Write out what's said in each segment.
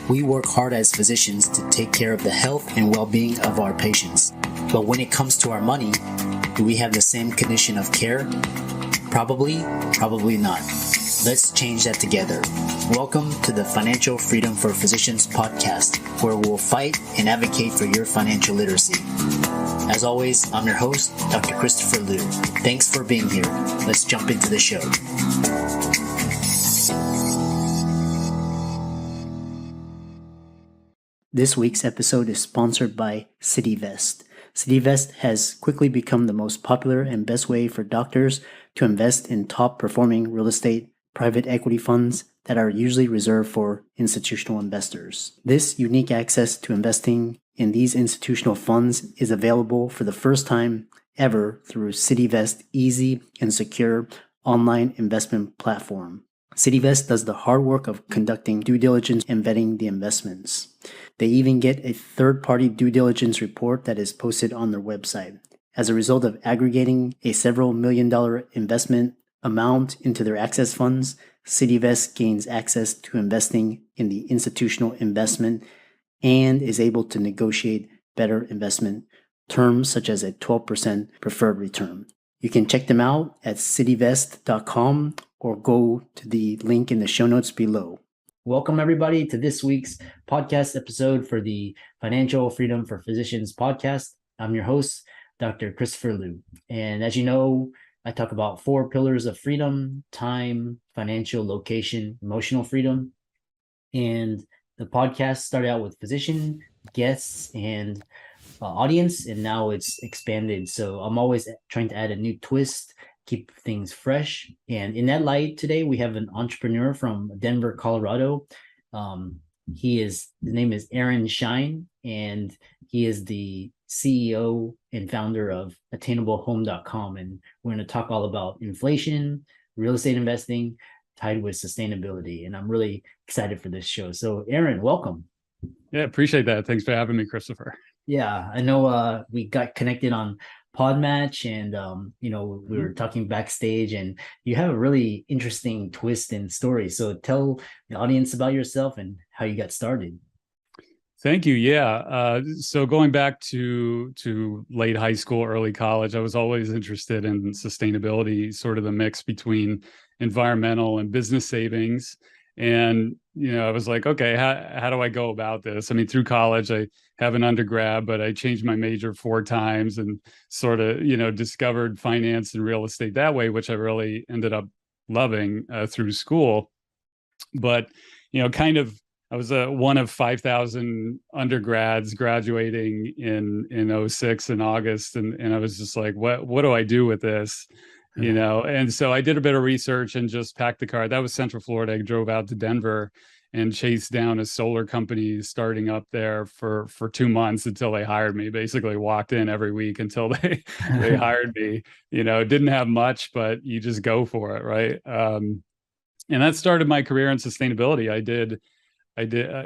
We work hard as physicians to take care of the health and well-being of our patients. But when it comes to our money, do we have the same condition of care? Probably not. Let's change that together. Welcome to the Financial Freedom for Physicians podcast, where we'll fight and advocate for your financial literacy. As always, I'm your host, Dr. Christopher Liu. Thanks for being here. Let's jump into the show. This week's episode is sponsored by CityVest. CityVest has quickly become the most popular and best way for doctors to invest in top-performing real estate private equity funds that are usually reserved for institutional investors. This unique access to investing in these institutional funds is available for the first time ever through CityVest's easy and secure online investment platform. CityVest does the hard work of conducting due diligence and vetting the investments. They even get a third-party due diligence report that is posted on their website. As a result of aggregating a several $million investment amount into their access funds, CityVest gains access to investing in the institutional investment and is able to negotiate better investment terms such as a 12% preferred return. You can check them out at cityvest.com or go to the link in the show notes below. Welcome, everybody, to this week's podcast episode for the Financial Freedom for Physicians podcast. I'm your host, Dr. Christopher Liu. And as you know, I talk about 4 pillars of freedom: time, financial, location, emotional freedom. And the podcast started out with physician, guests, and audience, and now it's expanded. So I'm always trying to add a new twist, keep things fresh. And in that light, today we have an entrepreneur from Denver, Colorado. His name is Erin Shine, and he is the CEO and founder of attainablehome.com. And we're going to talk all about inflation, real estate investing, tied with sustainability. And I'm really excited for this show. So Erin, welcome. Yeah, appreciate that. Thanks for having me, Christopher. Yeah, I know we got connected on Podmatch, and we were talking backstage, and you have a really interesting twist and story. So tell the audience about yourself and how you got started. Thank you. Yeah. So going back to late high school, early college, I was always interested in sustainability, sort of the mix between environmental and business savings. And, I was like, okay, how do I go about this? I mean, through college, I have an undergrad, but I changed my major 4 times and sort of, discovered finance and real estate that way, which I really ended up loving through school. But, I was one of 5,000 undergrads graduating in 06 in August. And I was just like, what do I do with this? And so I did a bit of research and just packed the car. That was Central Florida. I drove out to Denver and chased down a solar company starting up there for 2 months until they hired me. Basically walked in every week until they hired me. Didn't have much, but you just go for it, right? And that started my career in sustainability. I did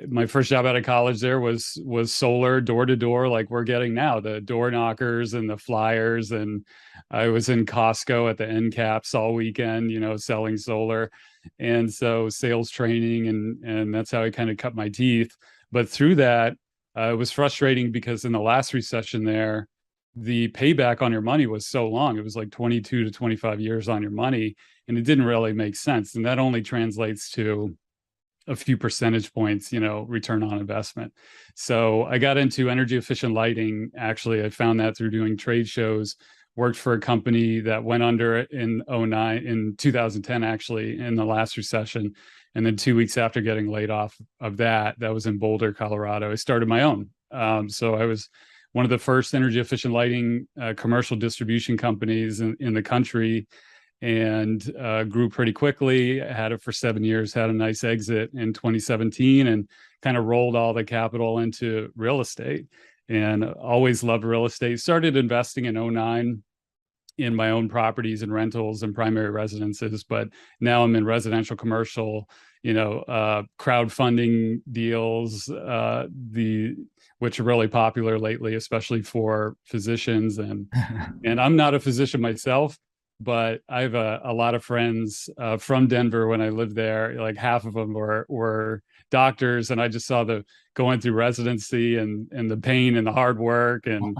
my first job out of college there was solar, door to door, like we're getting now, the door knockers and the flyers. And I was in Costco at the end caps all weekend, selling solar. And so sales training, and that's how I kind of cut my teeth. But through that, it was frustrating because in the last recession there, the payback on your money was so long. It was like 22 to 25 years on your money, and it didn't really make sense. And that only translates to a few percentage points, return on investment. So I got into energy efficient lighting. Actually, I found that through doing trade shows, worked for a company that went under in 2010, actually, in the last recession. And then 2 weeks after getting laid off of that was in Boulder, Colorado, I started my own. So I was one of the first energy efficient lighting commercial distribution companies in the country. And grew pretty quickly. I had it for 7 years, had a nice exit in 2017, and kind of rolled all the capital into real estate, and always loved real estate. Started investing in 2009 in my own properties and rentals and primary residences, but now I'm in residential commercial, crowdfunding deals, which are really popular lately, especially for physicians. And I'm not a physician myself, but I have a lot of friends from Denver when I lived there. Like half of them were doctors, and I just saw the going through residency and the pain and the hard work and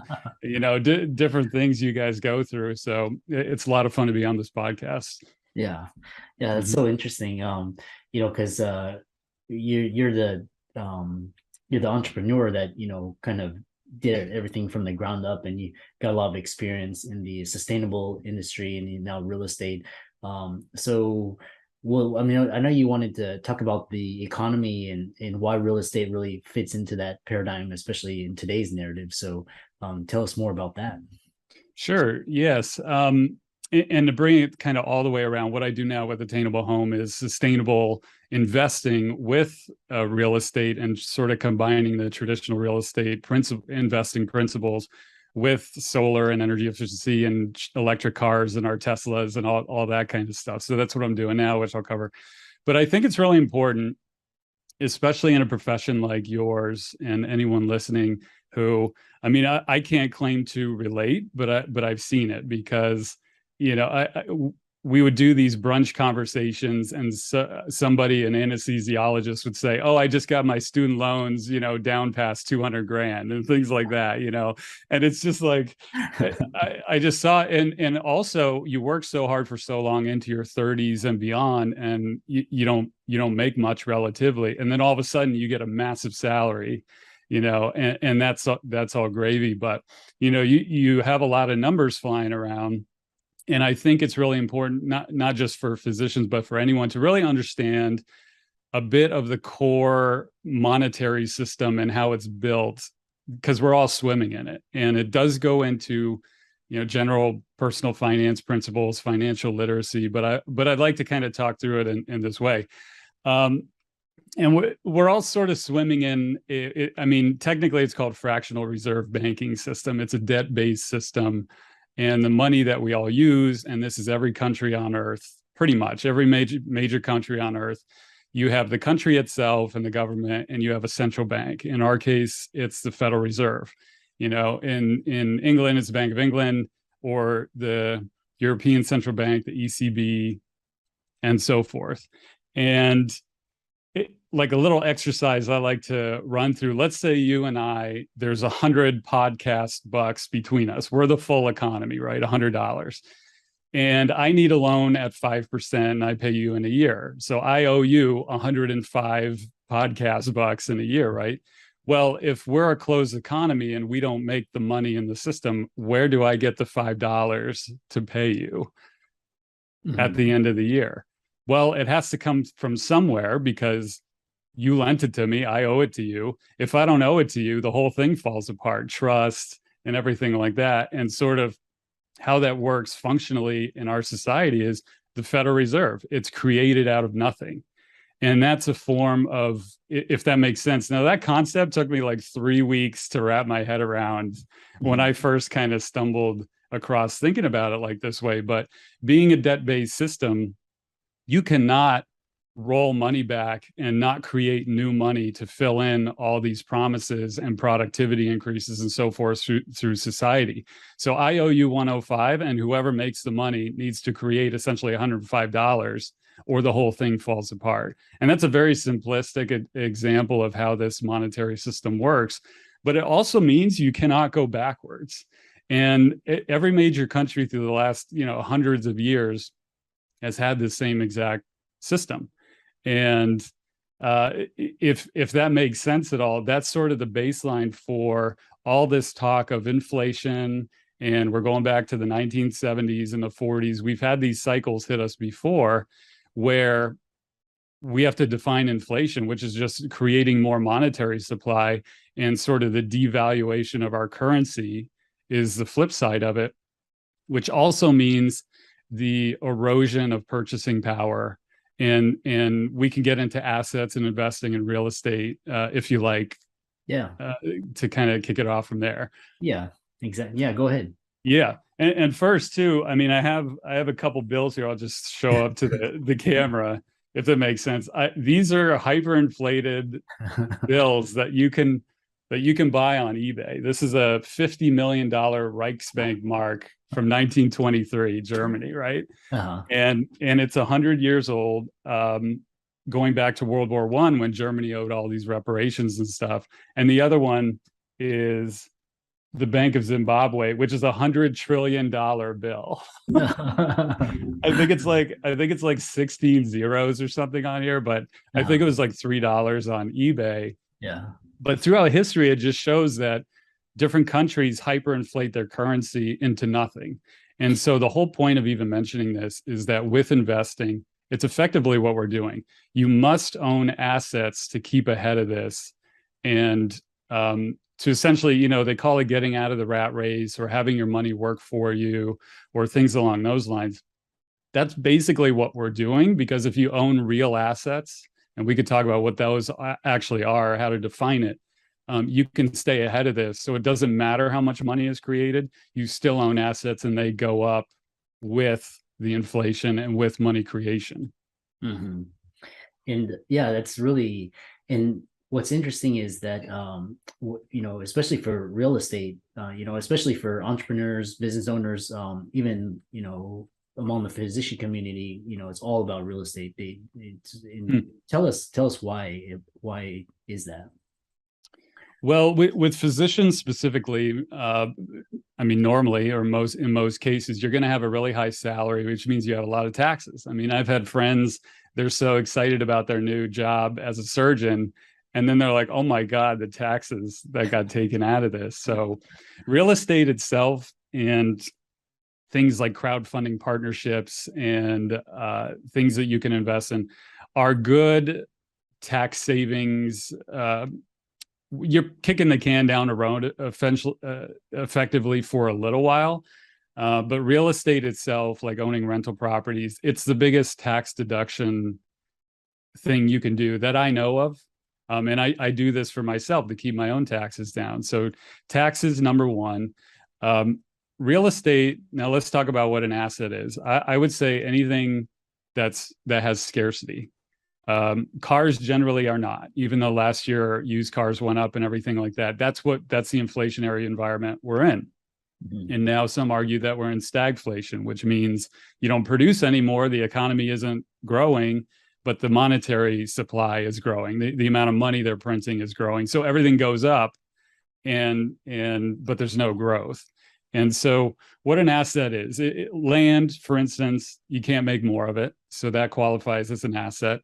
different things you guys go through. So it's a lot of fun to be on this podcast. Yeah. Yeah, that's Mhm. so interesting. Because you're the you're the entrepreneur that, kind of did everything from the ground up, and you got a lot of experience in the sustainable industry and now real estate. So well, I mean, I know you wanted to talk about the economy and why real estate really fits into that paradigm, especially in today's narrative. So tell us more about that. Sure. Yes. And to bring it kind of all the way around, what I do now with Attainable Home is sustainable investing with real estate and sort of combining the traditional real estate investing principles with solar and energy efficiency and electric cars and our Teslas and all that kind of stuff. So that's what I'm doing now, which I'll cover. But I think it's really important, especially in a profession like yours and anyone listening who, I mean, I can't claim to relate, but I've seen it because, we would do these brunch conversations and somebody, an anesthesiologist would say, oh, I just got my student loans, down past 200 grand and things like that, and it's just like, I just saw it. And also you work so hard for so long into your 30s and beyond, and you don't make much relatively. And then all of a sudden you get a massive salary, and that's all gravy. But, you have a lot of numbers flying around. And I think it's really important, not just for physicians, but for anyone to really understand a bit of the core monetary system and how it's built, because we're all swimming in it. And it does go into, general personal finance principles, financial literacy, but I'd like to kind of talk through it in this way. And we're all sort of swimming in it. I mean, technically it's called fractional reserve banking system. It's a debt-based system. And the money that we all use, and this is every country on earth, pretty much every major country on earth, you have the country itself and the government, and you have a central bank. In our case, it's the Federal Reserve. In England, it's the Bank of England, or the European Central Bank, the ECB, and so forth. And like a little exercise I like to run through. Let's say you and I, there's 100 podcast bucks between us. We're the full economy, right? $100. And I need a loan at 5%, and I pay you in a year. So I owe you 105 podcast bucks in a year, right? Well, if we're a closed economy and we don't make the money in the system, where do I get the $5 to pay you at the end of the year? Well, it has to come from somewhere, because you lent it to me, I owe it to you. If I don't owe it to you, the whole thing falls apart, trust and everything like that. And sort of how that works functionally in our society is the Federal Reserve. It's created out of nothing. And that's a form of, if that makes sense. Now, that concept took me like 3 weeks to wrap my head around when I first kind of stumbled across thinking about it like this way. But being a debt-based system, you cannot roll money back and not create new money to fill in all these promises and productivity increases and so forth through society. So I owe you 105, and whoever makes the money needs to create essentially $105, or the whole thing falls apart. And that's a very simplistic example of how this monetary system works. But it also means you cannot go backwards. And every major country through the last, hundreds of years has had the same exact system. And if that makes sense at all, that's sort of the baseline for all this talk of inflation. And we're going back to the 1970s and the 40s. We've had these cycles hit us before, where we have to define inflation, which is just creating more monetary supply, and sort of the devaluation of our currency is the flip side of it, which also means the erosion of purchasing power. And we can get into assets and investing in real estate if you like. Yeah. To kind of kick it off from there. Yeah, exactly. Yeah, go ahead. Yeah. And first too, I mean, I have a couple bills here. I'll just show up to the camera, if that makes sense. These are hyperinflated bills that you can buy on eBay. This is a $50 million Reichsbank mark from 1923, Germany, right? Uh-huh. And it's 100 years old, going back to World War I, when Germany owed all these reparations and stuff. And the other one is the Bank of Zimbabwe, which is $100 trillion bill. I think it's like 16 zeros or something on here, but I think it was like $3 on eBay. Yeah. But throughout history, it just shows that different countries hyperinflate their currency into nothing. And so the whole point of even mentioning this is that with investing, it's effectively what we're doing. You must own assets to keep ahead of this. And to essentially, you know, they call it getting out of the rat race or having your money work for you or things along those lines. That's basically what we're doing, because if you own real assets, and we could talk about what those actually are, how to define it, you can stay ahead of this. So it doesn't matter how much money is created, you still own assets and they go up with the inflation and with money creation. Mm-hmm. And yeah, that's really, and what's interesting is that, you know, especially for real estate, you know, especially for entrepreneurs, business owners, even, you know, among the physician community, you know, it's all about real estate. Tell us why is that? Well, with physicians specifically, I mean, normally, or in most cases, you're going to have a really high salary, which means you have a lot of taxes. I mean, I've had friends, they're so excited about their new job as a surgeon, and then they're like, oh my God, the taxes that got taken out of this. So real estate itself and things like crowdfunding partnerships and things that you can invest in are good tax savings. You're kicking the can down the road effectively for a little while. But real estate itself, like owning rental properties, it's the biggest tax deduction thing you can do that I know of. And I do this for myself to keep my own taxes down. So taxes, number one. Real estate, now let's talk about what an asset is. I would say anything that has scarcity. Cars generally are not, even though last year used cars went up and everything like that. That's the inflationary environment we're in. Mm-hmm. And now some argue that we're in stagflation, which means you don't produce anymore. The economy isn't growing, but the monetary supply is growing. The amount of money they're printing is growing. So everything goes up but there's no growth. And so what an asset is, land, for instance, you can't make more of it. So that qualifies as an asset.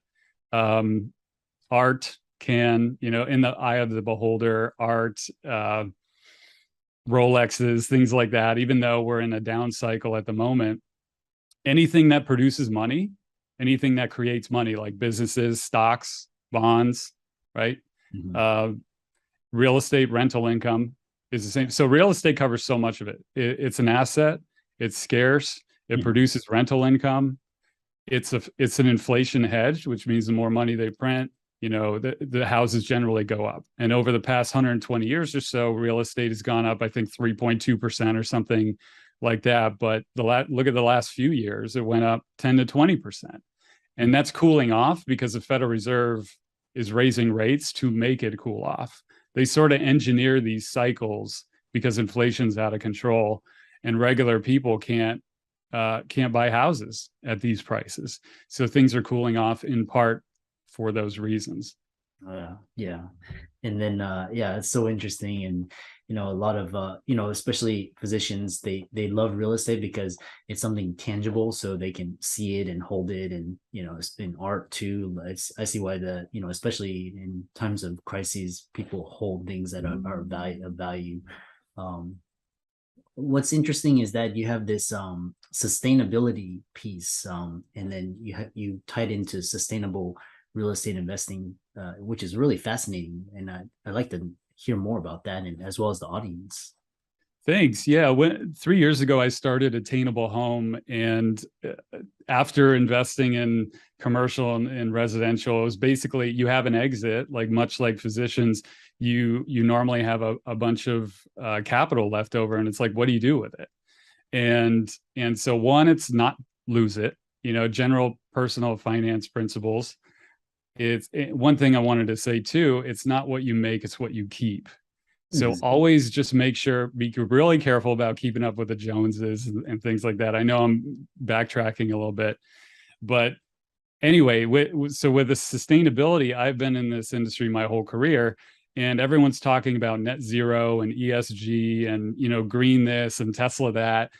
Art can, you know, in the eye of the beholder, art, Rolexes, things like that, even though we're in a down cycle at the moment, anything that produces money, anything that creates money, like businesses, stocks, bonds, right? Mm-hmm. Real estate rental income is the same. So real estate covers so much of it. It's an asset. It's scarce. It produces rental income. It's an inflation hedge, which means the more money they print, you know, the houses generally go up. And over the past 120 years or so, real estate has gone up, I think 3.2% or something like that. But look at the last few years, it went up 10 to 20%. And that's cooling off because the Federal Reserve is raising rates to make it cool off. They sort of engineer these cycles because inflation's out of control and regular people can't buy houses at these prices. So things are cooling off in part for those reasons. Yeah. And then, yeah, it's so interesting. And, you know, a lot of, you know, especially physicians, they love real estate because it's something tangible, so they can see it and hold it. And, you know, it's in art too. I see why you know, especially in times of crises, people hold things that are of value. What's interesting is that you have this sustainability piece, and then you tied into sustainable real estate investing, which is really fascinating. And I'd like to hear more about that, and as well as the audience. Thanks. Yeah. 3 years ago, I started Attainable Home. And after investing in commercial and residential, it was basically you have an exit, like much like physicians, you normally have a bunch of capital left over. And it's like, what do you do with it? And so one, it's not lose it, you know, general personal finance principles. It's one thing I wanted to say too, it's not what you make, it's what you keep. So always just make sure, be really careful about keeping up with the Joneses and things like that. I know I'm backtracking a little bit, but anyway, so with the sustainability, I've been in this industry my whole career, and everyone's talking about net zero and ESG and, green this and Tesla that.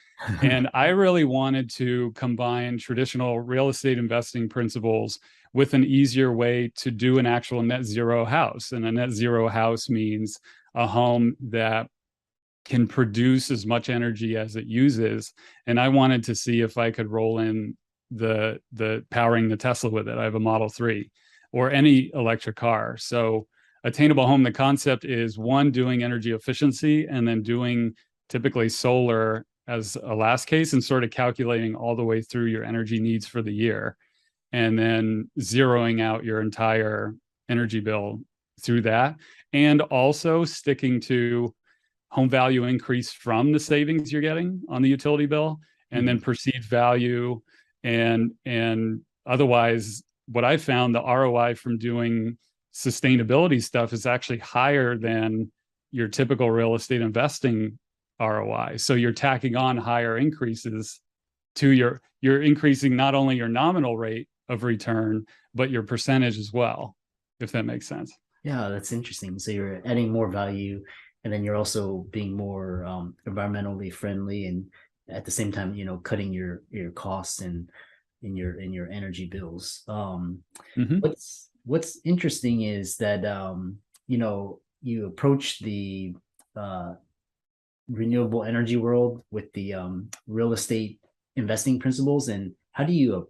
And I really wanted to combine traditional real estate investing principles with an easier way to do an actual net zero house. And a net zero house means a home that can produce as much energy as it uses. And I wanted to see if I could roll in the powering the Tesla with it. I have a Model 3 or any electric car. So attainable home, the concept is one, doing energy efficiency, and then doing typically solar as a last case and sort of calculating all the way through your energy needs for the year, and then zeroing out your entire energy bill through that. And also sticking to home value increase from the savings you're getting on the utility bill, and then perceived value. And otherwise, what I found, the ROI from doing sustainability stuff is actually higher than your typical real estate investing ROI. So you're tacking on higher increases to you're increasing not only your nominal rate of return, but your percentage as well, if that makes sense. Yeah, that's interesting. So you're adding more value, and then you're also being more environmentally friendly, and at the same time, cutting your costs and in your energy bills. What's interesting is that you approach the renewable energy world with the real estate investing principles, and how do you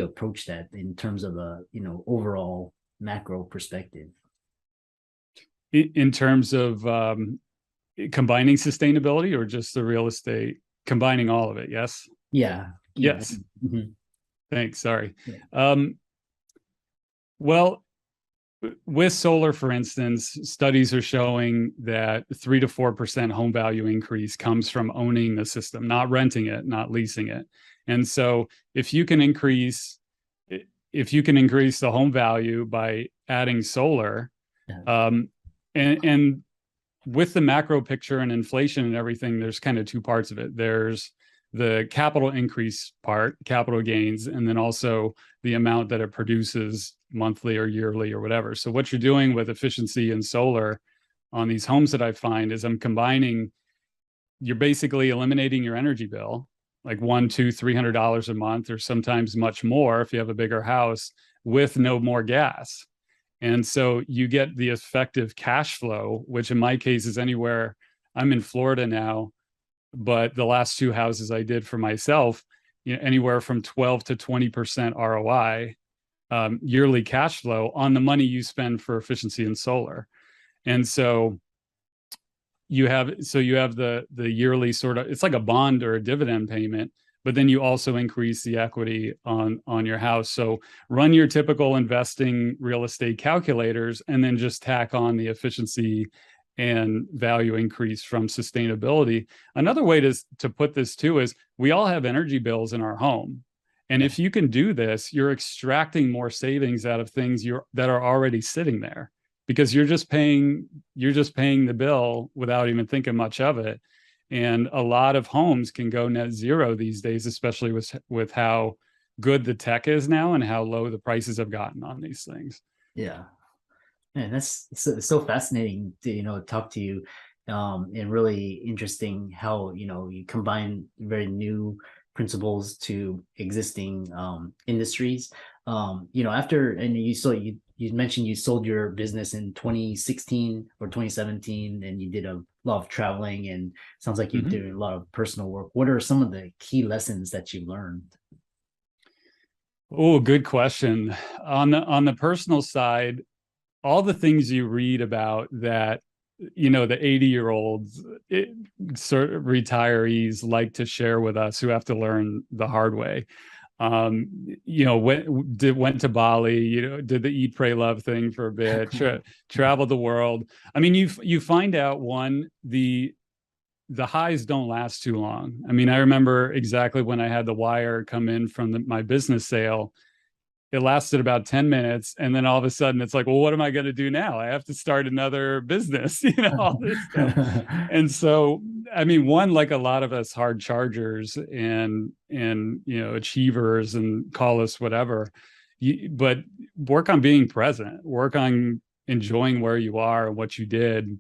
approach that in terms of a overall macro perspective? In terms of combining sustainability, or just the real estate, combining all of it? Yes. Yeah. Yes. Mm-hmm. Thanks. Sorry. Yeah. Well, with solar, for instance, studies are showing that 3 to 4% home value increase comes from owning the system, not renting it, not leasing it. And so if you can increase the home value by adding solar, and with the macro picture and inflation and everything, there's kind of two parts of it. There's the capital increase part, capital gains, and then also the amount that it produces monthly or yearly or whatever. So what you're doing with efficiency and solar on these homes that I find is you're basically eliminating your energy bill, like $100, $200, $300 a month, or sometimes much more if you have a bigger house, with no more gas. And so you get the effective cash flow, which in my case is anywhere. I'm in Florida now, but the last two houses I did for myself, anywhere from 12 to 20% ROI, yearly cash flow on the money you spend for efficiency and solar. And so you have the yearly sort of, it's like a bond or a dividend payment, but then you also increase the equity on your house. So run your typical investing real estate calculators, and then just tack on the efficiency and value increase from sustainability. Another way to put this too is, we all have energy bills in our home. And if you can do this, you're extracting more savings out of things that are already sitting there, because you're just paying the bill without even thinking much of it. And a lot of homes can go net zero these days, especially with how good the tech is now and how low the prices have gotten on these things. Yeah. Man, that's so fascinating to talk to you, and really interesting how you combine very new principles to existing industries. After, and you mentioned you sold your business in 2016 or 2017, and you did a lot of traveling, and sounds like you did a lot of personal work. What are some of the key lessons that you learned? Oh, good question. On the personal side, all the things you read about that, the 80-year-olds, sort of retirees like to share with us, who have to learn the hard way. Went to Bali, did the eat, pray, love thing for a bit, traveled the world. I mean, you find out, the highs don't last too long. I mean, I remember exactly when I had the wire come in from my business sale. it lasted about 10 minutes. And then all of a sudden it's like, well, what am I going to do now? I have to start another business, all this stuff. And so, I mean, one, like a lot of us hard chargers and achievers and call us whatever, but work on being present, work on enjoying where you are and what you did,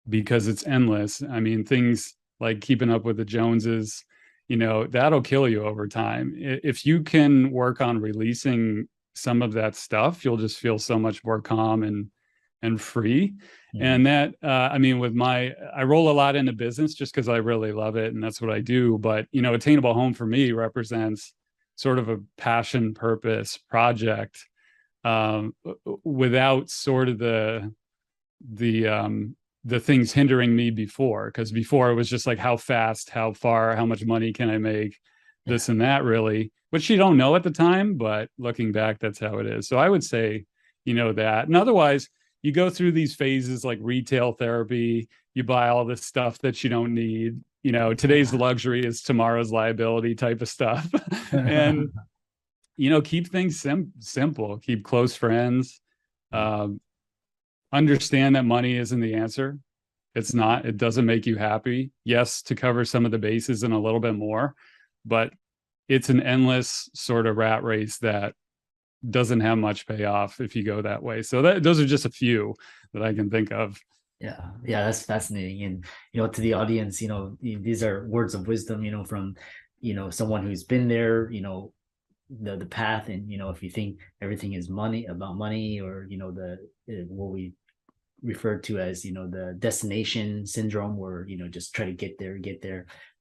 because it's endless. I mean, things like keeping up with the Joneses, that'll kill you over time. If you can work on releasing some of that stuff, you'll just feel so much more calm and free. And that, I mean, I roll a lot into business just because I really love it and that's what I do. But, Attainable Home for me represents sort of a passion, purpose project, without sort of the things hindering me before, because before it was just like how fast, how far, how much money can I make, this and that, really, which you don't know at the time, but looking back, that's how it is. So I would say, that. And otherwise, you go through these phases like retail therapy, you buy all this stuff that you don't need. Today's luxury is tomorrow's liability type of stuff. And, keep things simple, keep close friends, understand that money isn't the answer. It's not. It doesn't make you happy. Yes, to cover some of the bases and a little bit more, but it's an endless sort of rat race that doesn't have much payoff if you go that way. So those are just a few that I can think of. Yeah, that's fascinating. And to the audience, these are words of wisdom, from someone who's been there, the path. And if you think everything is about money, or what we refer to as the destination syndrome, where just try to get there,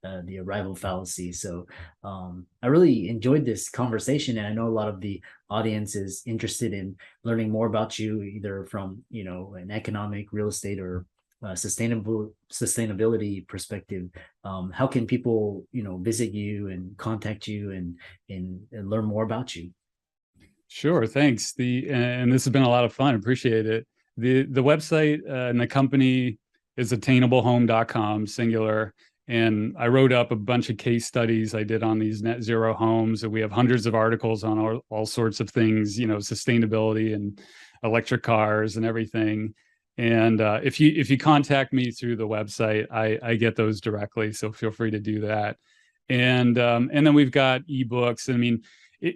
the arrival fallacy. So I really enjoyed this conversation, and I know a lot of the audience is interested in learning more about you, either from an economic, real estate, or sustainability perspective. How can people visit you and contact you and learn more about you? Sure, thanks. And this has been a lot of fun. Appreciate it. The website and the company is attainablehome.com, singular. And I wrote up a bunch of case studies I did on these net zero homes. And we have hundreds of articles on all sorts of things, sustainability and electric cars and everything. And if you contact me through the website, I get those directly. So feel free to do that. And then we've got ebooks. I mean,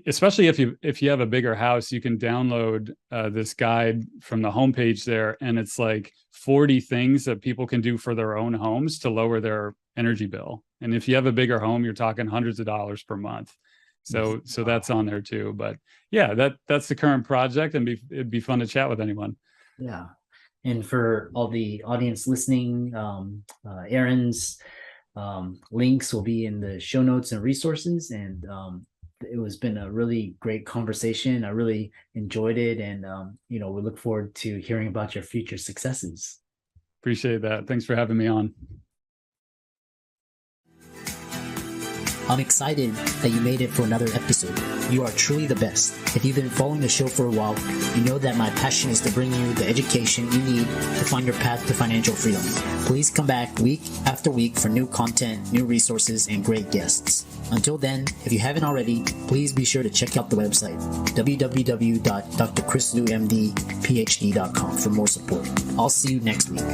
especially if you have a bigger house, you can download this guide from the homepage there, and it's like 40 things that people can do for their own homes to lower their energy bill. And if you have a bigger home, you're talking hundreds of dollars per month. So that's on there too. But yeah, that's the current project, and it'd be fun to chat with anyone. Yeah. And for all the audience listening, Erin's links will be in the show notes and resources. And it has been a really great conversation. I really enjoyed it. And, we look forward to hearing about your future successes. Appreciate that. Thanks for having me on. I'm excited that you made it for another episode. You are truly the best. If you've been following the show for a while, you know that my passion is to bring you the education you need to find your path to financial freedom. Please come back week after week for new content, new resources, and great guests. Until then, if you haven't already, please be sure to check out the website, www.drchrislewmdphd.com, for more support. I'll see you next week.